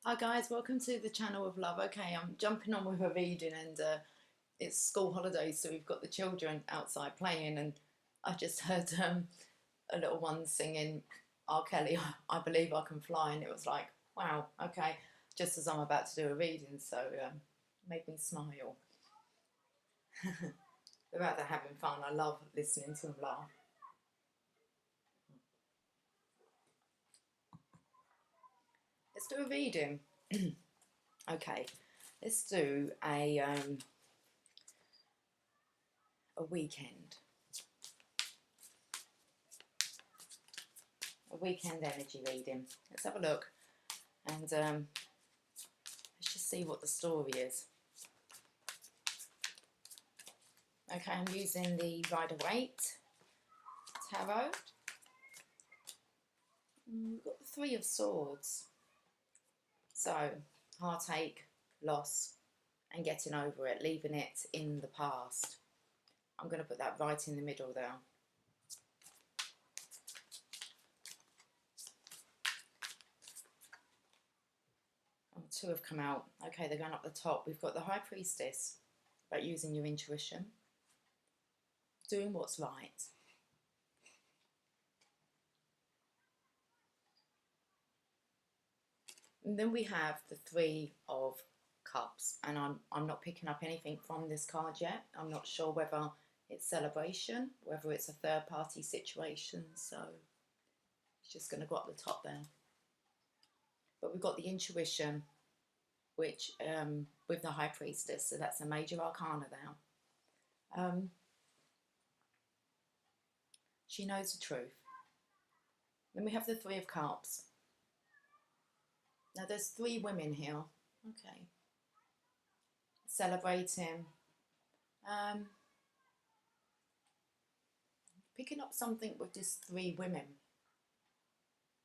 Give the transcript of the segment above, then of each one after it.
Hi guys, welcome to the channel of love. Okay, I'm jumping on with a reading and it's school holidays, so we've got the children outside playing, and I just heard a little one singing R. Kelly, I Believe I Can Fly, and it was like, wow, okay, just as I'm about to do a reading, so made me smile. They're out there having fun. I love listening to them laugh. Let's do a reading. Okay, let's do a weekend. A weekend energy reading. Let's have a look and let's just see what the story is. Okay, I'm using the Rider-Waite Tarot. We've got the Three of Swords. So, heartache, loss, and getting over it, leaving it in the past. I'm going to put that right in the middle there. Oh, two have come out. Okay, they're going up the top. We've got the High Priestess, about using your intuition, doing what's right. And then we have the Three of Cups, and I'm not picking up anything from this card yet. I'm not sure whether it's celebration, whether it's a third party situation, so it's just going to go up the top there. But we've got the intuition, which with the High Priestess, so that's a major arcana there. She knows the truth. Then we have the Three of Cups. Now there's three women here. Okay. Celebrating. Picking up something with these three women.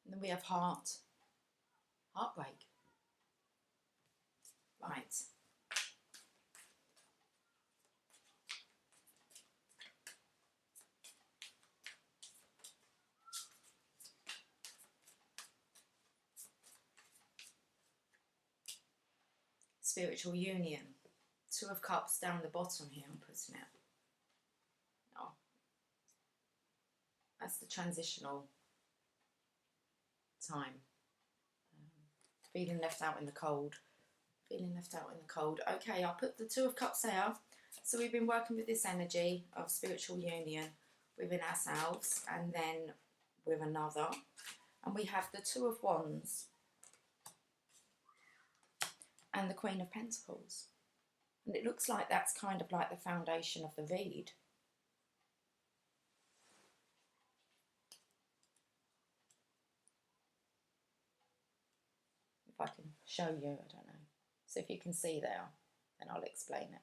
And then we have heartbreak. Right. Spiritual union. Two of Cups down the bottom here, I'm putting it. Oh. That's the transitional time. Feeling left out in the cold. Feeling left out in the cold. Okay, I'll put the Two of Cups there. So we've been working with this energy of spiritual union within ourselves and then with another. And we have the Two of Wands and the Queen of Pentacles. And it looks like that's kind of like the foundation of the read. If I can show you, I don't know. So if you can see there, then I'll explain it.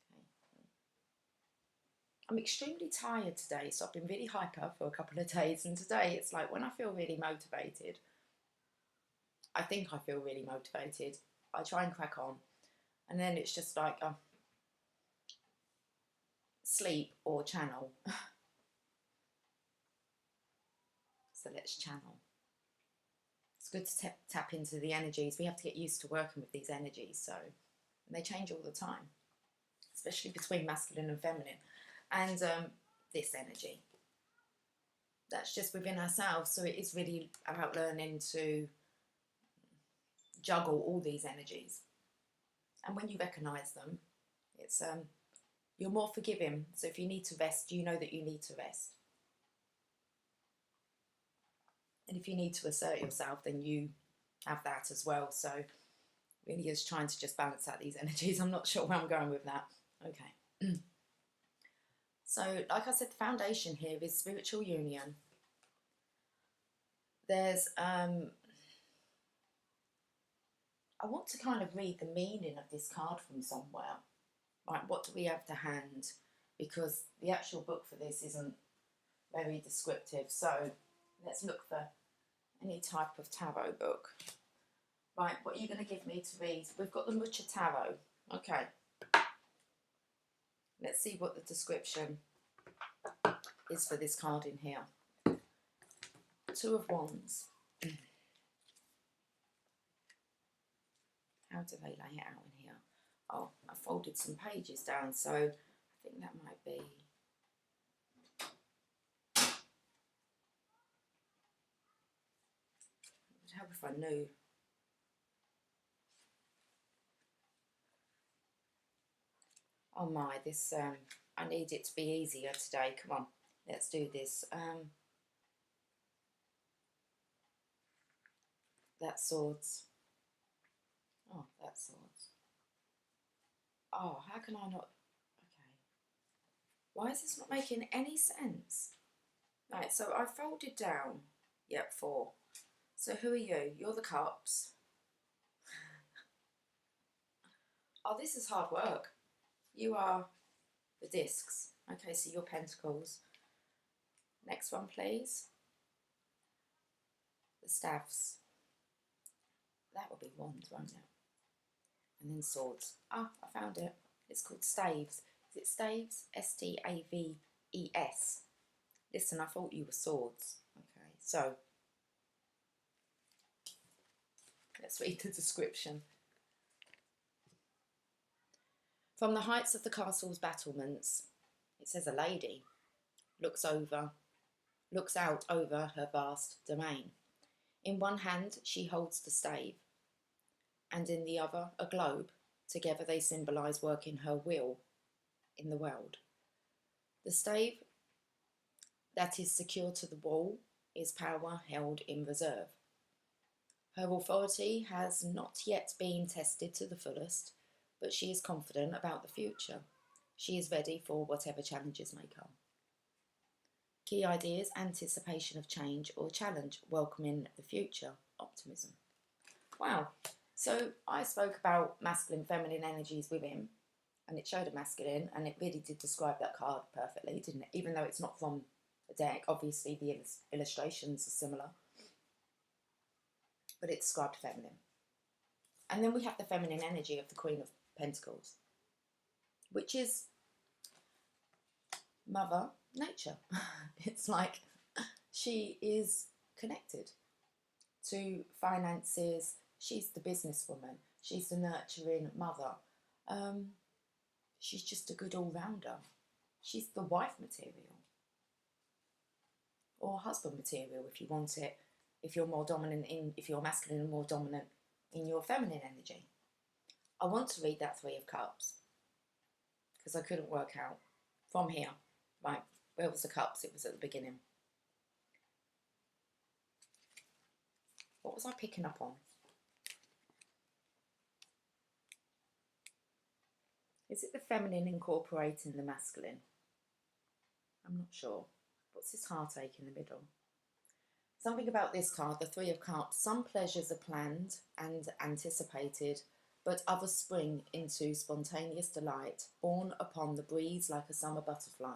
Okay. I'm extremely tired today, so I've been really hyper for a couple of days, and today it's like when I feel really motivated, I think I feel really motivated, I try and crack on, and then it's just like sleep or channel. So let's channel. It's good to tap into the energies. We have to get used to working with these energies, so and they change all the time, especially between masculine and feminine. And this energy, that's just within ourselves, so it is really about learning to juggle all these energies. And when you recognize them, it's you're more forgiving. So if you need to rest, you know that you need to rest. And if you need to assert yourself, then you have that as well. So really is trying to just balance out these energies. I'm not sure where I'm going with that. Okay. So like I said, the foundation here is spiritual union. There's I want to kind of read the meaning of this card from somewhere. Right, what do we have to hand? Because the actual book for this isn't very descriptive. So let's look for any type of tarot book. Right, what are you going to give me to read? We've got the Mucha Tarot. Okay. Let's see what the description is for this card in here. Two of Wands. How do they lay it out in here? Oh, I folded some pages down, so I think that might be... It would help if I knew. Oh my, this, I need it to be easier today. Come on, let's do this. That's Swords. Oh, that's Swords. Oh, how can I not... Okay. Why is this not making any sense? Right, so I folded down. Yep, 4. So who are you? You're the Cups. Oh, this is hard work. You are the Discs. Okay, so you're Pentacles. Next one, please. The Staffs. That would be Wands, won't it? And then Swords. Ah, I found it. It's called Staves. Is it Staves? S-T-A-V-E-S. Listen, I thought you were Swords. Okay, so let's read the description. From the heights of the castle's battlements, it says a lady looks out over her vast domain. In one hand, she holds the stave, and in the other, a globe. Together they symbolise working her will in the world. The stave that is secure to the wall is power held in reserve. Her authority has not yet been tested to the fullest, but she is confident about the future. She is ready for whatever challenges may come. Key ideas: anticipation of change or challenge, welcoming the future, optimism. Wow. So I spoke about masculine, feminine energies within, and it showed a masculine, and it really did describe that card perfectly, didn't it? Even though it's not from a deck, obviously the illustrations are similar, but it described feminine. And then we have the feminine energy of the Queen of Pentacles, which is Mother Nature. It's like she is connected to finances. She's the businesswoman. She's the nurturing mother. She's just a good all-rounder. She's the wife material, or husband material if you want it. If you're more dominant if you're masculine and more dominant in your feminine energy. I want to read that 3 of Cups because I couldn't work out from here. Right, where was the Cups? It was at the beginning. What was I picking up on? Is it the feminine incorporating the masculine? I'm not sure. What's this heartache in the middle? Something about this card, the 3 of Cups. Some pleasures are planned and anticipated, but others spring into spontaneous delight, borne upon the breeze like a summer butterfly.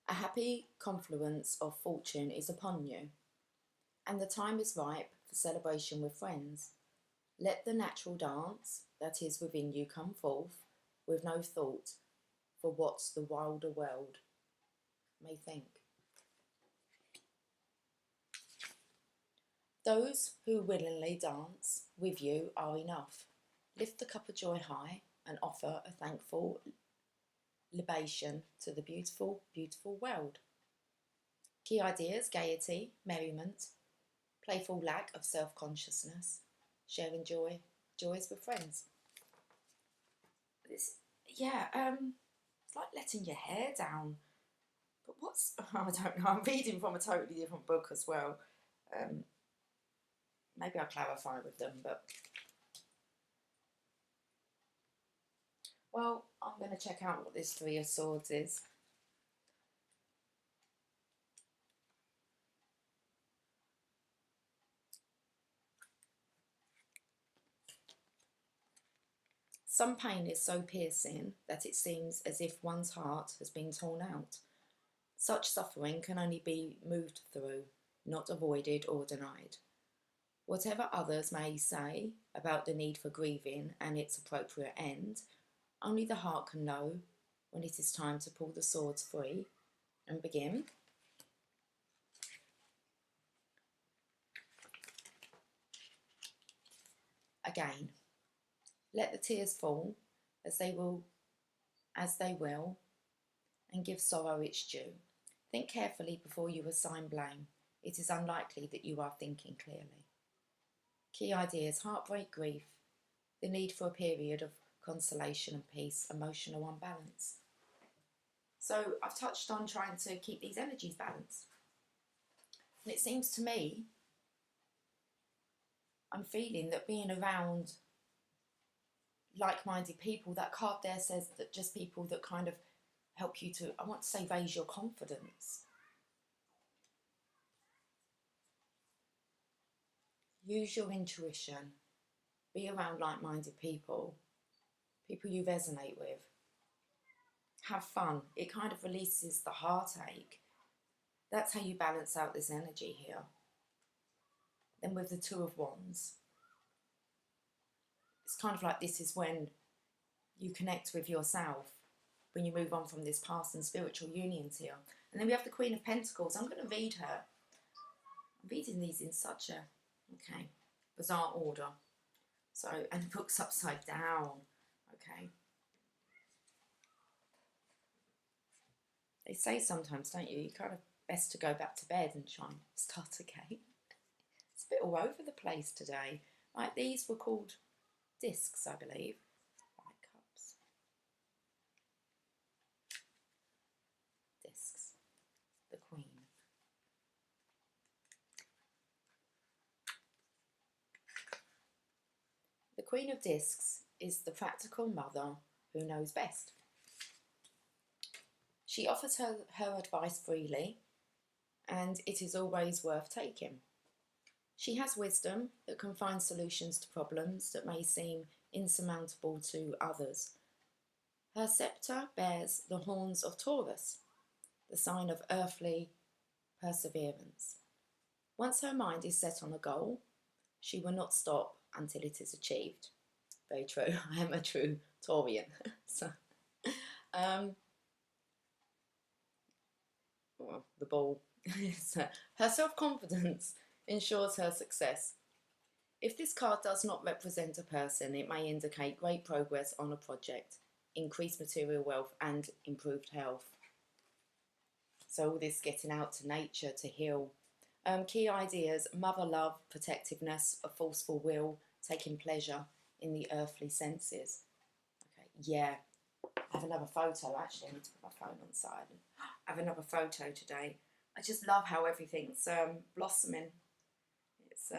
A happy confluence of fortune is upon you, and the time is ripe for celebration with friends. Let the natural dance that is within you come forth, with no thought for what the wilder world may think. Those who willingly dance with you are enough. Lift the cup of joy high and offer a thankful libation to the beautiful, beautiful world. Key ideas: gaiety, merriment, playful lack of self-consciousness, sharing joys with friends. It's like letting your hair down. But what's, I don't know, I'm reading from a totally different book as well. Maybe I'll clarify with them, but... Well, I'm going to check out what this 3 of Swords is. Some pain is so piercing that it seems as if one's heart has been torn out. Such suffering can only be moved through, not avoided or denied. Whatever others may say about the need for grieving and its appropriate end, only the heart can know when it is time to pull the swords free and begin. again. Let the tears fall as they will, and give sorrow its due. Think carefully before you assign blame. It is unlikely that you are thinking clearly. Key ideas: heartbreak, grief, the need for a period of consolation and peace, emotional unbalance. So I've touched on trying to keep these energies balanced. And it seems to me, I'm feeling that being around like-minded people, that card there says that just people that kind of help you to, I want to say, raise your confidence. Use your intuition. Be around like-minded people, people you resonate with. Have fun. It kind of releases the heartache. That's how you balance out this energy here. Then with the Two of Wands, it's kind of like this is when you connect with yourself, when you move on from this past and spiritual unions here. And then we have the Queen of Pentacles. I'm going to read her. I'm reading these in such a, bizarre order. So, and the book's upside down. Okay. They say sometimes, don't you, kind of best to go back to bed and try and start again. It's a bit all over the place today. Right, these were called discs, I believe. White cups. Discs. The Queen. The Queen of Discs is the practical mother who knows best. She offers her advice freely, and it is always worth taking. She has wisdom that can find solutions to problems that may seem insurmountable to others. Her sceptre bears the horns of Taurus, the sign of earthly perseverance. Once her mind is set on a goal, she will not stop until it is achieved. Very true. I am a true Taurian. The ball. Her self-confidence ensures her success. If this card does not represent a person, it may indicate great progress on a project, increased material wealth and improved health. So all this getting out to nature to heal. Key ideas: mother love, protectiveness, a forceful will, taking pleasure in the earthly senses. Okay, yeah. I have another photo, actually. I need to put my phone on the side. I have another photo today. I just love how everything's blossoming. It's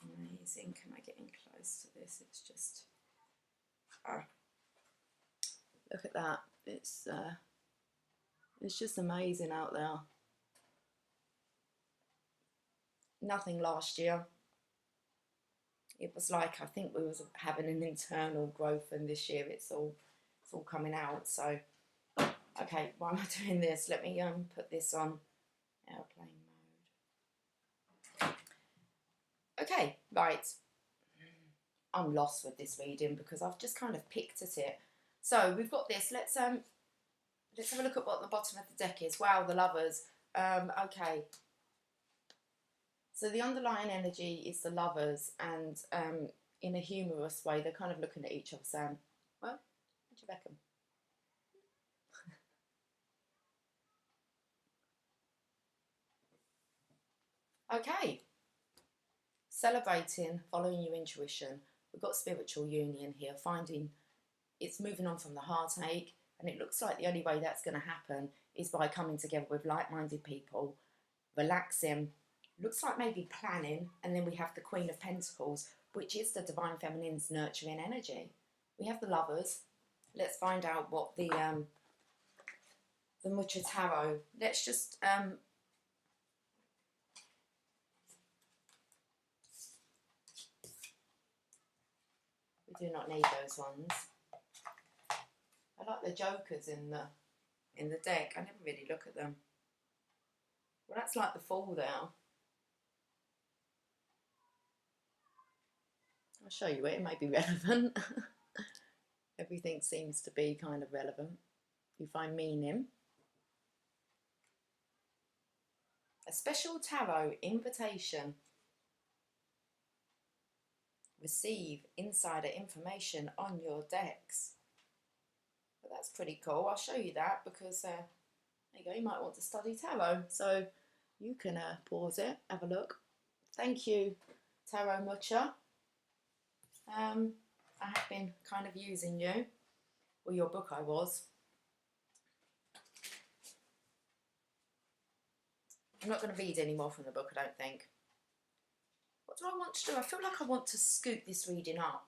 amazing. Can I get in close to this? It's just... look at that. It's just amazing out there. Nothing last year. It was like, I think we was having an internal growth, and this year it's all coming out. So, okay, why am I doing this? Let me put this on airplane mode. Okay, right. I'm lost with this reading because I've just kind of picked at it. So we've got this. Let's have a look at what the bottom of the deck is. Wow, the Lovers. Okay. So the underlying energy is the Lovers, and in a humorous way, they're kind of looking at each other saying, well, what do you reckon? Okay. Celebrating, following your intuition. We've got spiritual union here, finding it's moving on from the heartache, and it looks like the only way that's going to happen is by coming together with like-minded people, relaxing. Looks like maybe planning, and then we have the Queen of Pentacles, which is the Divine Feminine's nurturing energy. We have the Lovers. Let's find out what the Mucha Tarot. Let's just we do not need those ones. I like the jokers in the deck. I never really look at them. Well, that's like the Fool there. I'll show you it may be relevant. Everything seems to be kind of relevant. You find meaning. A special tarot invitation. receive insider information on your decks. But that's pretty cool. I'll show you that because there you go, you might want to study tarot. So you can pause it, have a look. Thank you, Tarot Mucha. I have been kind of using you, or your book I was. I'm not going to read any more from the book, I don't think. What do I want to do? I feel like I want to scoot this reading up.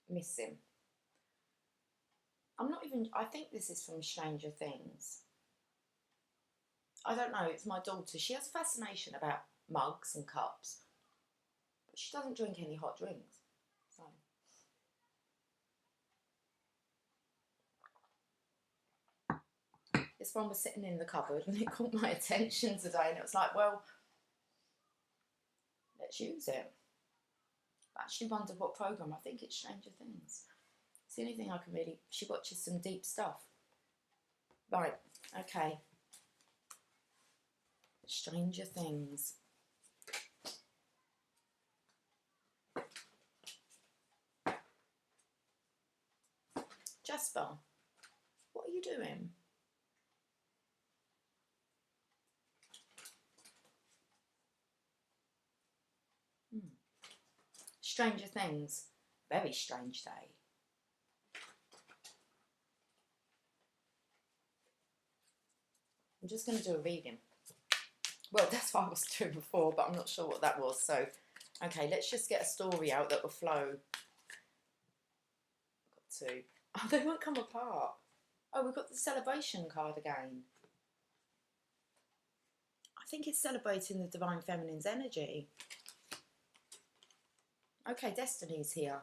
Missing. I think this is from Stranger Things. I don't know, it's my daughter. She has a fascination about mugs and cups, but she doesn't drink any hot drinks. So this one was sitting in the cupboard and it caught my attention today, and it was like, well, let's use it. I actually wondered what programme. I think it's Stranger Things. It's the only thing I can really... She watches some deep stuff. Right, okay. Stranger Things. Jasper, what are you doing? Stranger Things. Very strange day. I'm just going to do a reading. Well, that's what I was doing before, but I'm not sure what that was. So, okay, let's just get a story out that will flow. Got to. Oh, they won't come apart. Oh, we've got the celebration card again. I think it's celebrating the Divine Feminine's energy. Okay, Destiny's here.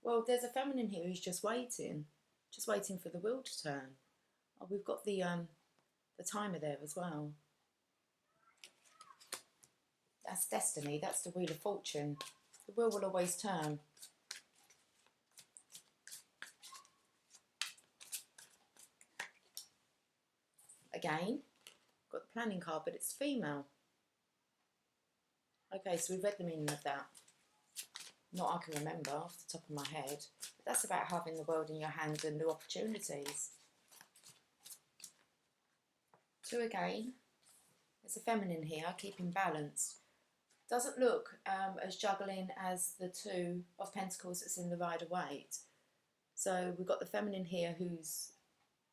Well, there's a feminine here who's just waiting for the wheel to turn. Oh, we've got the timer there as well. That's destiny. That's the Wheel of Fortune. The wheel will always turn. Again, got the planning card, but it's female. Okay, so we've read the meaning of that. Not I can remember off the top of my head. But that's about having the world in your hands and new opportunities. 2 again. There's a feminine here, keeping balance. Doesn't look as juggling as the 2 of Pentacles that's in the Rider-Waite. So we've got the feminine here who's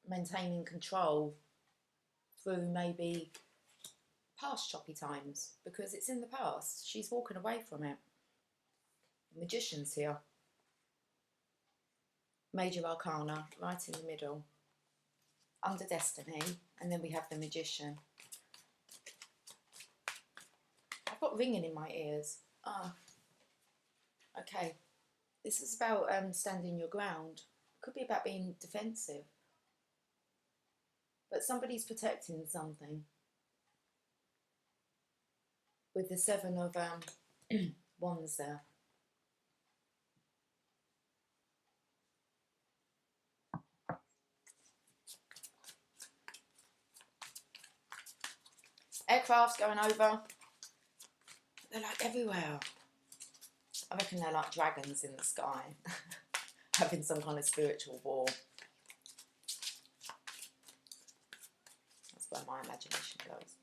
maintaining control through maybe past choppy times, because it's in the past. She's walking away from it. The Magician's here. Major Arcana, right in the middle. Under Destiny, and then we have the Magician. I've got ringing in my ears. Ah, okay. This is about standing your ground. It could be about being defensive. But somebody's protecting something. With the 7 of Wands there. Aircraft's going over. They're like everywhere. I reckon they're like dragons in the sky. Having some kind of spiritual war. That's where my imagination goes.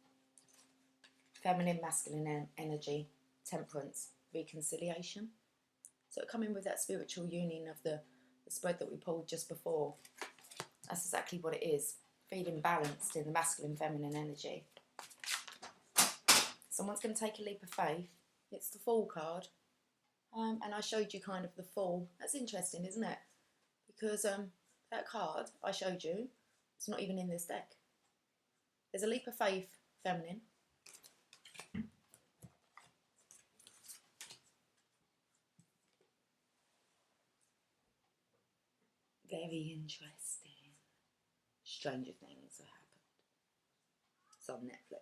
Feminine, masculine energy. Temperance. Reconciliation. So come in with that spiritual union of the spread that we pulled just before. That's exactly what it is. Feeling balanced in the masculine, feminine energy. Someone's going to take a leap of faith. It's the Fool card. And I showed you kind of the Fool. That's interesting, isn't it? Because that card I showed you, it's not even in this deck. There's a leap of faith, feminine. Very interesting. Stranger Things have happened. It's on Netflix.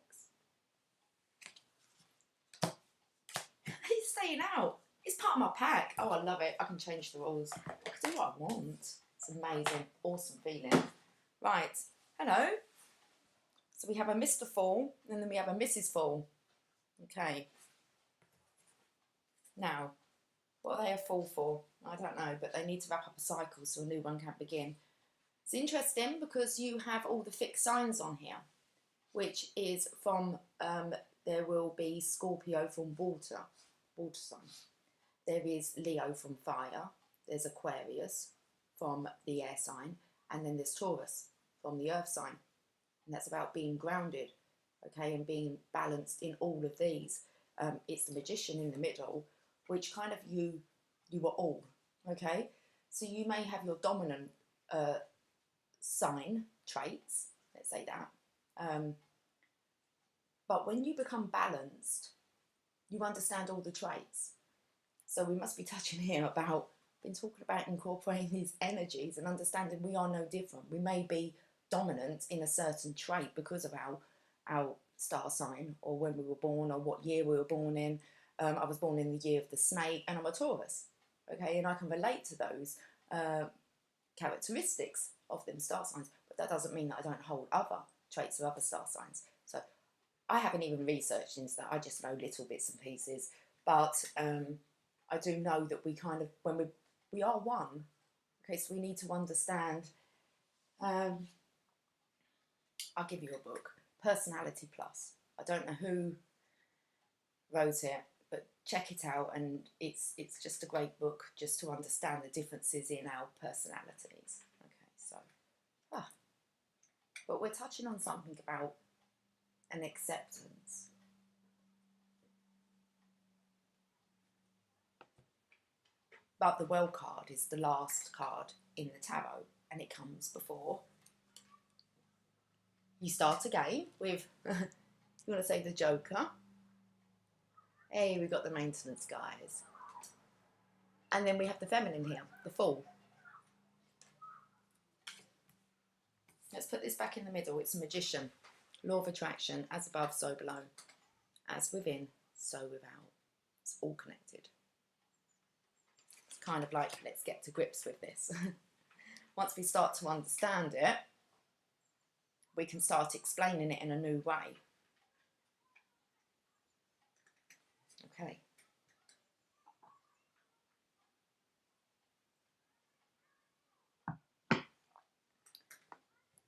He's staying out. It's part of my pack. Oh, I love it. I can change the rules. I can do what I want. It's amazing. Awesome feeling. Right. Hello. So we have a Mr. Fall, and then we have a Mrs. Fall. Okay. Now, what are they a fall for? I don't know, but they need to wrap up a cycle so a new one can begin. It's interesting because you have all the fixed signs on here, which is from, there will be Scorpio from water sign. There is Leo from fire. There's Aquarius from the air sign. And then there's Taurus from the earth sign. And that's about being grounded, okay, and being balanced in all of these. It's the Magician in the middle, which kind of you are all, okay? So you may have your dominant sign traits, let's say that. But when you become balanced, you understand all the traits. So we must be touching here about, been talking about incorporating these energies and understanding we are no different. We may be dominant in a certain trait because of our star sign, or when we were born, or what year we were born in. I was born in the year of the snake, and I'm a Taurus, okay, and I can relate to those characteristics of them star signs, but that doesn't mean that I don't hold other traits of other star signs. So I haven't even researched into that. I just know little bits and pieces, but I do know that we kind of, when we are one, okay, so we need to understand. I'll give you a book, Personality Plus. I don't know who wrote it, but check it out, and it's just a great book just to understand the differences in our personalities. Okay, so, but we're touching on something about an acceptance. But the Well card is the last card in the tarot, and it comes before you start again with, you want to say the Joker. Hey, we've got the maintenance guys. And then we have the feminine here, the Fool. Let's put this back in the middle. It's a Magician. Law of attraction, as above, so below. As within, so without. It's all connected. It's kind of like, let's get to grips with this. Once we start to understand it, we can start explaining it in a new way. Okay.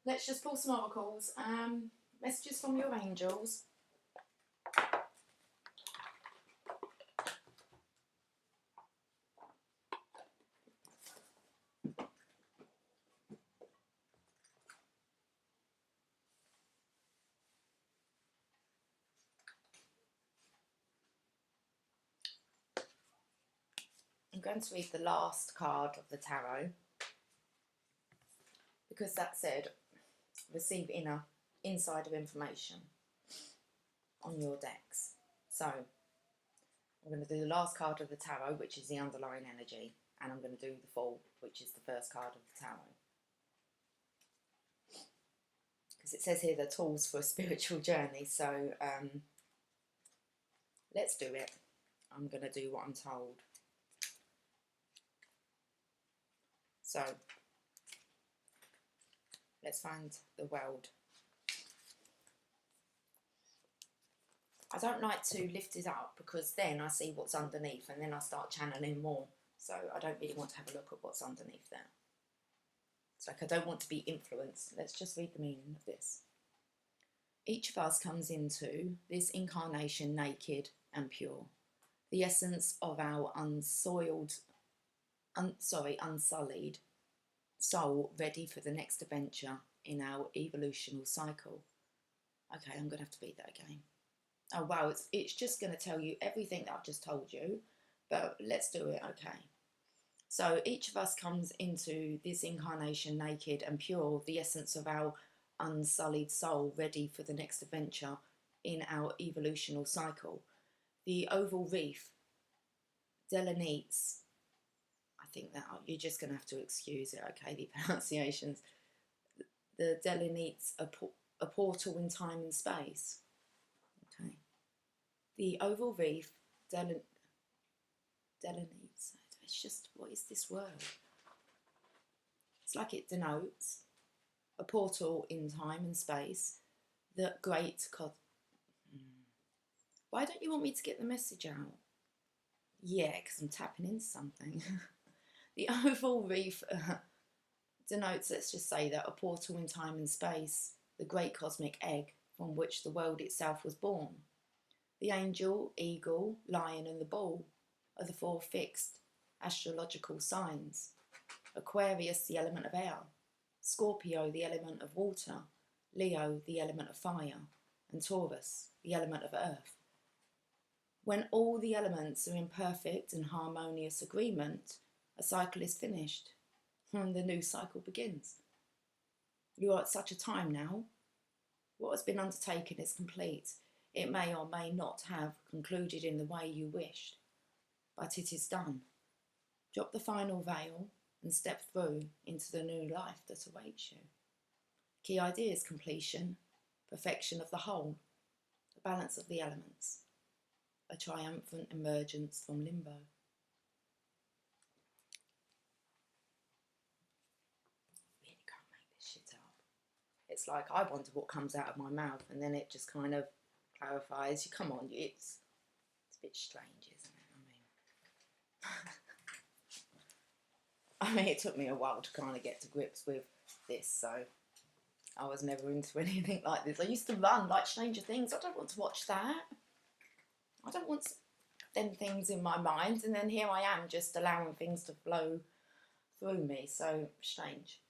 Let's just pull some oracles. Messages from your angels. I'm going to read the last card of the tarot, because that said, receive insider information on your decks. So I'm going to do the last card of the tarot, which is the underlying energy, and I'm going to do the Fool, which is the first card of the tarot. Because it says here the tools for a spiritual journey, so let's do it. I'm going to do what I'm told. So let's find the world. I don't like to lift it up because then I see what's underneath and then I start channeling more. So I don't really want to have a look at what's underneath there. It's like I don't want to be influenced. Let's just read the meaning of this. Each of us comes into this incarnation naked and pure. The essence of our unsullied soul, ready for the next adventure in our evolutional cycle. Okay, I'm going to have to read that again. Oh wow, it's just going to tell you everything that I've just told you, but let's do it, okay. So each of us comes into this incarnation naked and pure, the essence of our unsullied soul, ready for the next adventure in our evolutional cycle. The oval reef delineates, I think that you're just going to have to excuse it, okay, the pronunciations. The delineates a portal in time and space. Okay. The oval reef delineates. It's just, what is this word? It's like it denotes a portal in time and space that great God. Why don't you want me to get the message out? Yeah, because I'm tapping into something. The oval reef denotes, let's just say, that a portal in time and space, the great cosmic egg from which the world itself was born. The angel, eagle, lion and the bull are the 4 fixed astrological signs. Aquarius, the element of air. Scorpio, the element of water. Leo, the element of fire. And Taurus, the element of earth. When all the elements are in perfect and harmonious agreement, a cycle is finished and the new cycle begins. You are at such a time now. What has been undertaken is complete. It may or may not have concluded in the way you wished, but it is done. Drop the final veil and step through into the new life that awaits you. Key idea is completion, perfection of the whole, the balance of the elements, a triumphant emergence from limbo. Really can't make this shit up. It's like, I wonder what comes out of my mouth, and then it just kind of clarifies. Come on, it's a bit strange, isn't it? I mean, it took me a while to kind of get to grips with this, so I was never into anything like this. I used to run like Stranger Things. I don't want to watch that. I don't want them things in my mind, and then here I am just allowing things to flow through me. So strange.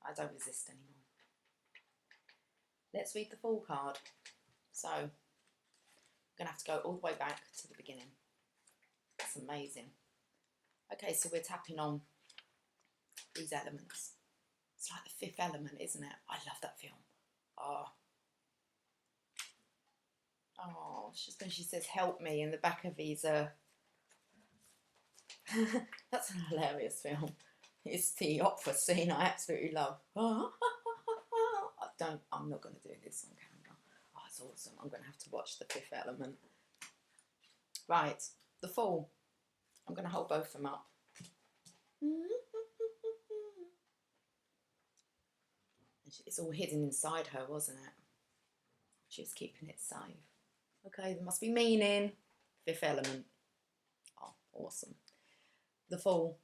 I don't resist anymore. Let's read the full card. So I'm going to have to go all the way back to the beginning. That's amazing. Okay, so we're tapping on these elements. It's like the 5th element, isn't it? I love that film. Oh, it's just when she says help me in the back of his that's an hilarious film. It's the opera scene I absolutely love. I'm not going to do this on camera. Oh, it's awesome. I'm going to have to watch the 5th element. Right, the Fool. I'm going to hold both of them up. It's all hidden inside her, wasn't it? She was keeping it safe. Okay, there must be meaning. 5th element. Oh, awesome. The Fool.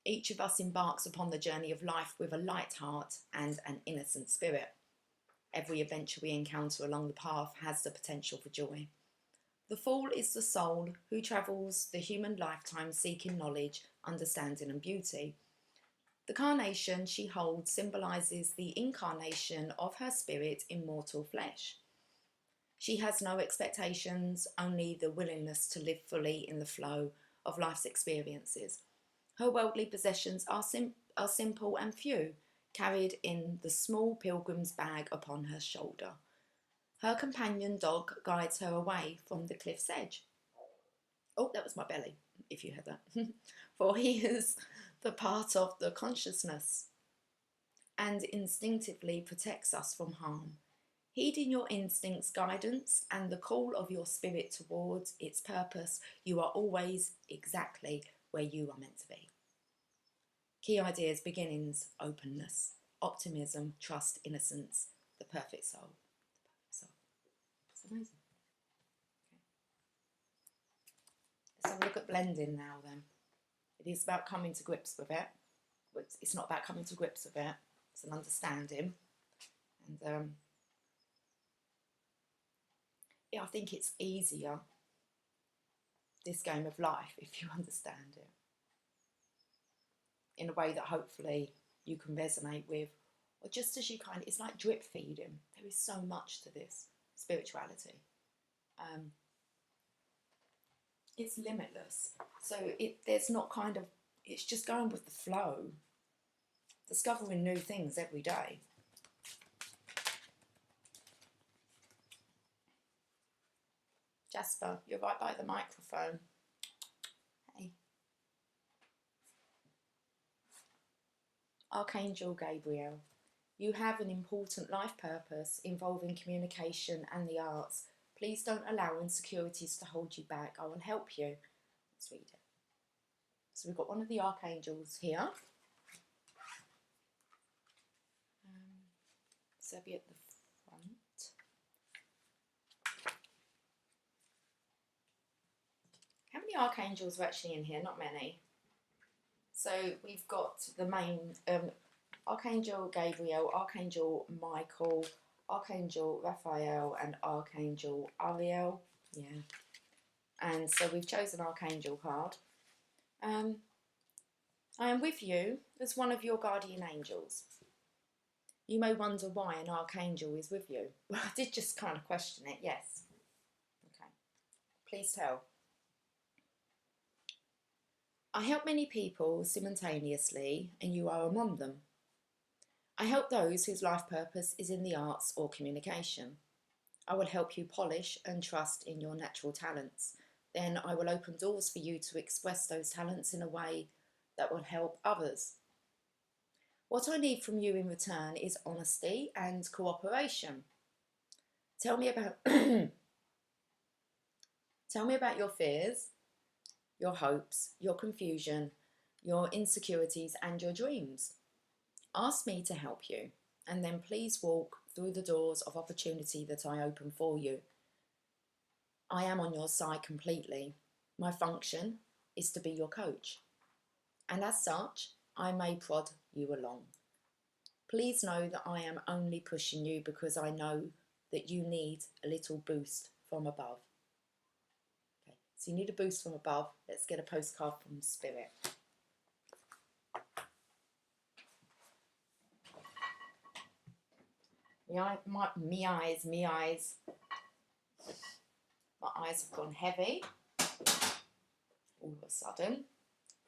Each of us embarks upon the journey of life with a light heart and an innocent spirit. Every adventure we encounter along the path has the potential for joy. The Fool is the soul who travels the human lifetime seeking knowledge, understanding and beauty. The carnation she holds symbolises the incarnation of her spirit in mortal flesh. She has no expectations, only the willingness to live fully in the flow of life's experiences. Her worldly possessions are simple and few, carried in the small pilgrim's bag upon her shoulder. Her companion dog guides her away from the cliff's edge. Oh, that was my belly, if you heard that. For he is the part of the consciousness and instinctively protects us from harm. Heeding your instincts' guidance and the call of your spirit towards its purpose, you are always exactly where you are meant to be. Key ideas, beginnings, openness, optimism, trust, innocence, the perfect soul. The perfect soul. It's amazing. Okay. Let's have a look at blending now then. It is about coming to grips with it. But it's not about coming to grips with it. It's an understanding. And yeah, I think it's easier, this game of life, if you understand it in a way that hopefully you can resonate with, or just as you kind of, it's like drip feeding. There is so much to this spirituality. It's limitless. So there's not kind of, it's just going with the flow, discovering new things every day. Jasper, you're right by the microphone. Hey. Archangel Gabriel, you have an important life purpose involving communication and the arts. Please don't allow insecurities to hold you back. I will help you. Let's read it. So we've got one of the archangels here. So be at the front. How many archangels are actually in here? Not many. So we've got the main Archangel Gabriel, Archangel Michael, Archangel Raphael, and Archangel Ariel. Yeah. And so we've chosen Archangel card. I am with you as one of your guardian angels. You may wonder why an archangel is with you. Well, I did just kind of question it, yes. Okay. Please tell. I help many people simultaneously, and you are among them. I help those whose life purpose is in the arts or communication. I will help you polish and trust in your natural talents. Then I will open doors for you to express those talents in a way that will help others. What I need from you in return is honesty and cooperation. Tell me about tell me about your fears, your hopes, your confusion, your insecurities, and your dreams. Ask me to help you, and then please walk through the doors of opportunity that I open for you. I am on your side completely. My function is to be your coach, and as such, I may prod you along. Please know that I am only pushing you because I know that you need a little boost from above. Okay, so you need a boost from above. Let's get a postcard from Spirit. Me eyes. My eyes have gone heavy all of a sudden.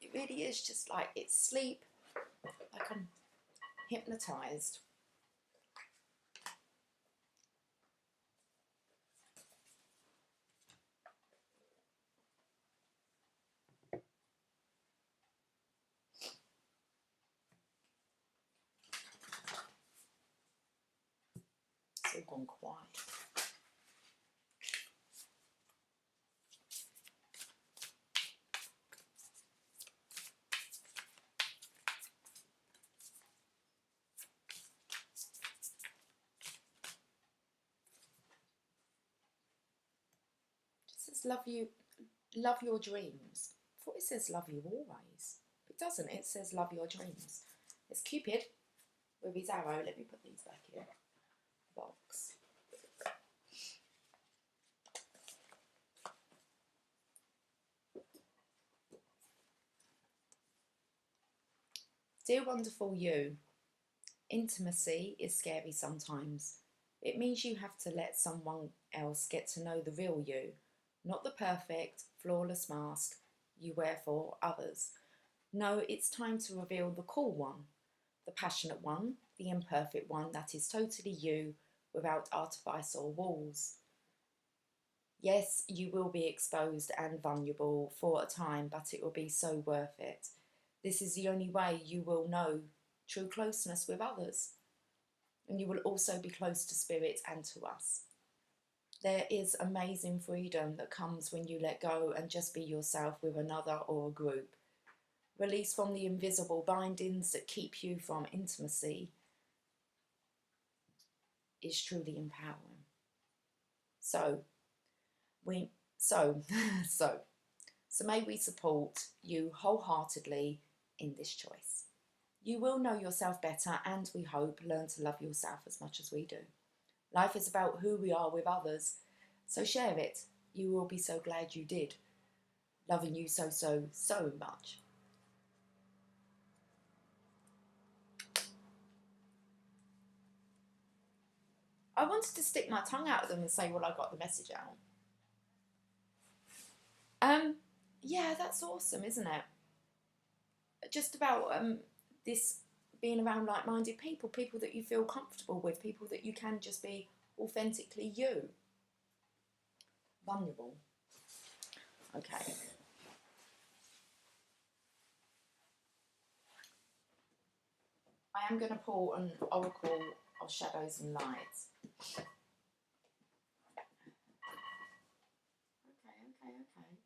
It really is just like it's sleep, like I'm hypnotised. It's all gone quiet. Love your dreams. I thought it says love you always. It doesn't, it says love your dreams. It's Cupid with his arrow. Let me put these back in. Box. Dear wonderful you, intimacy is scary sometimes. It means you have to let someone else get to know the real you, not the perfect, flawless mask you wear for others. No, it's time to reveal the cool one, the passionate one, the imperfect one that is totally you without artifice or walls. Yes, you will be exposed and vulnerable for a time, but it will be so worth it. This is the only way you will know true closeness with others. And you will also be close to spirit and to us. There is amazing freedom that comes when you let go and just be yourself with another or a group. Release from the invisible bindings that keep you from intimacy is truly empowering. So may we support you wholeheartedly in this choice. You will know yourself better and, we hope, learn to love yourself as much as we do. Life is about who we are with others, so share it. You will be so glad you did. Loving you so much. I wanted to stick my tongue out at them and say, well, I got the message out. Yeah, that's awesome, isn't it? Just about this being around like-minded people, people that you feel comfortable with, people that you can just be authentically you. Vulnerable. Okay. I am going to pull an oracle of shadows and lights. Okay.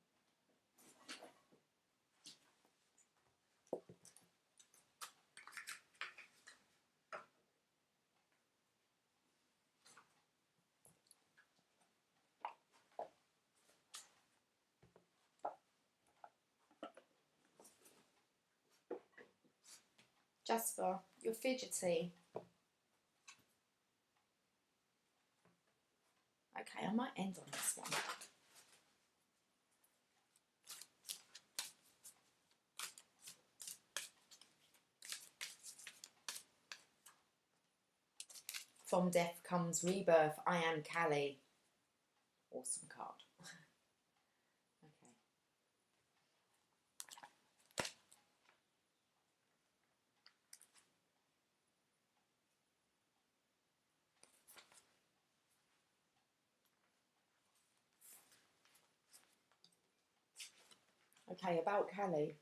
Jasper, you're fidgety. Okay, I might end on this one. From death comes rebirth. I am Callie. Awesome card. Okay, about Kali.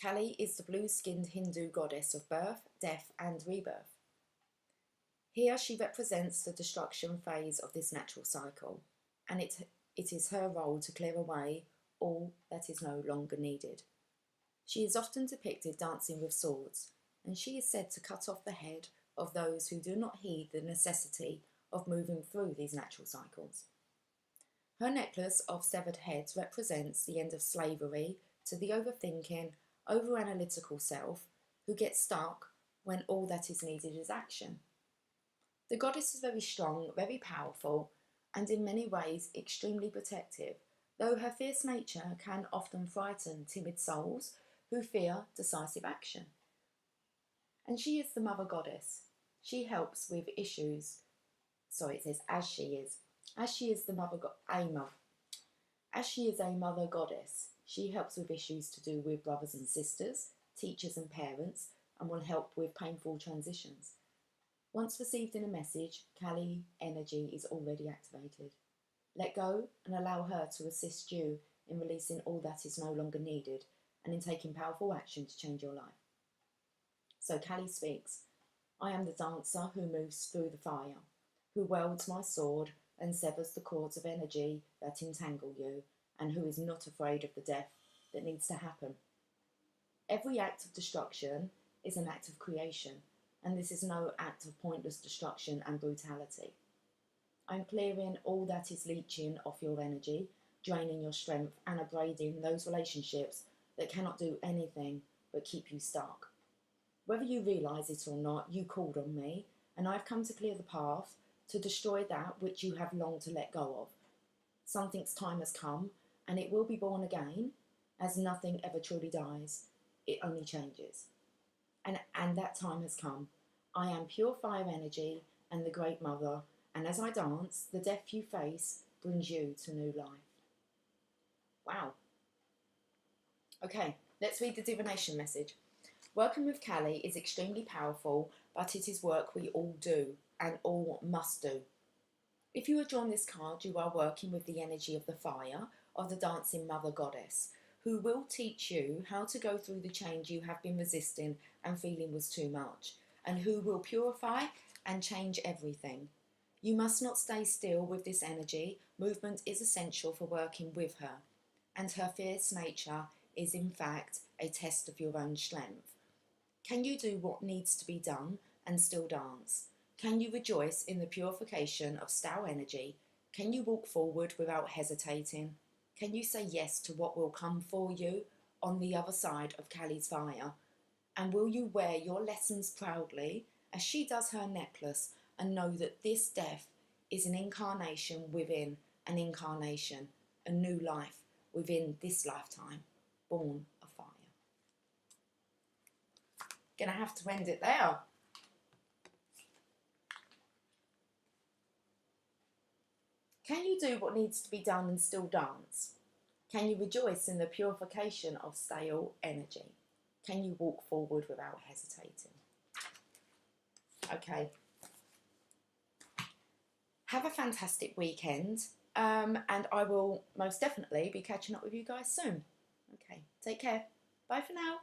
Kali is the blue-skinned Hindu goddess of birth, death and rebirth. Here she represents the destruction phase of this natural cycle, and it is her role to clear away all that is no longer needed. She is often depicted dancing with swords, and she is said to cut off the head of those who do not heed the necessity of moving through these natural cycles. Her necklace of severed heads represents the end of slavery to the overthinking, overanalytical self who gets stuck when all that is needed is action. The goddess is very strong, very powerful, and in many ways extremely protective, though her fierce nature can often frighten timid souls who fear decisive action. And she is the mother goddess. She helps with issues. Sorry, it says as she is. As she is the mother, as she is a mother goddess, she helps with issues to do with brothers and sisters, teachers and parents, and will help with painful transitions. Once received in a message, Kali energy is already activated. Let go and allow her to assist you in releasing all that is no longer needed and in taking powerful action to change your life. So Kali speaks, I am the dancer who moves through the fire, who wields my sword and severs the cords of energy that entangle you, and who is not afraid of the death that needs to happen. Every act of destruction is an act of creation, and this is no act of pointless destruction and brutality. I'm clearing all that is leeching off your energy, draining your strength, and abrading those relationships that cannot do anything but keep you stuck. Whether you realise it or not, you called on me, and I've come to clear the path to destroy that which you have longed to let go of. Something's time has come, and it will be born again, as nothing ever truly dies. It only changes. And that time has come. I am pure fire energy and the Great Mother, and as I dance, the death you face brings you to new life. Wow. Okay, let's read the divination message. Working with Kali is extremely powerful, but it is work we all do and all must do. If you are drawn this card, you are working with the energy of the fire of the dancing mother goddess, who will teach you how to go through the change you have been resisting and feeling was too much, and who will purify and change everything. You must not stay still with this energy. Movement is essential for working with her, and her fierce nature is in fact a test of your own strength. Can you do what needs to be done and still dance? Can you rejoice in the purification of stale energy? Can you walk forward without hesitating? Can you say yes to what will come for you on the other side of Kali's fire? And will you wear your lessons proudly as she does her necklace and know that this death is an incarnation within an incarnation, a new life within this lifetime, born of fire? Gonna have to end it there. Can you do what needs to be done and still dance? Can you rejoice in the purification of stale energy? Can you walk forward without hesitating? Okay. Have a fantastic weekend, and I will most definitely be catching up with you guys soon. Okay, take care. Bye for now.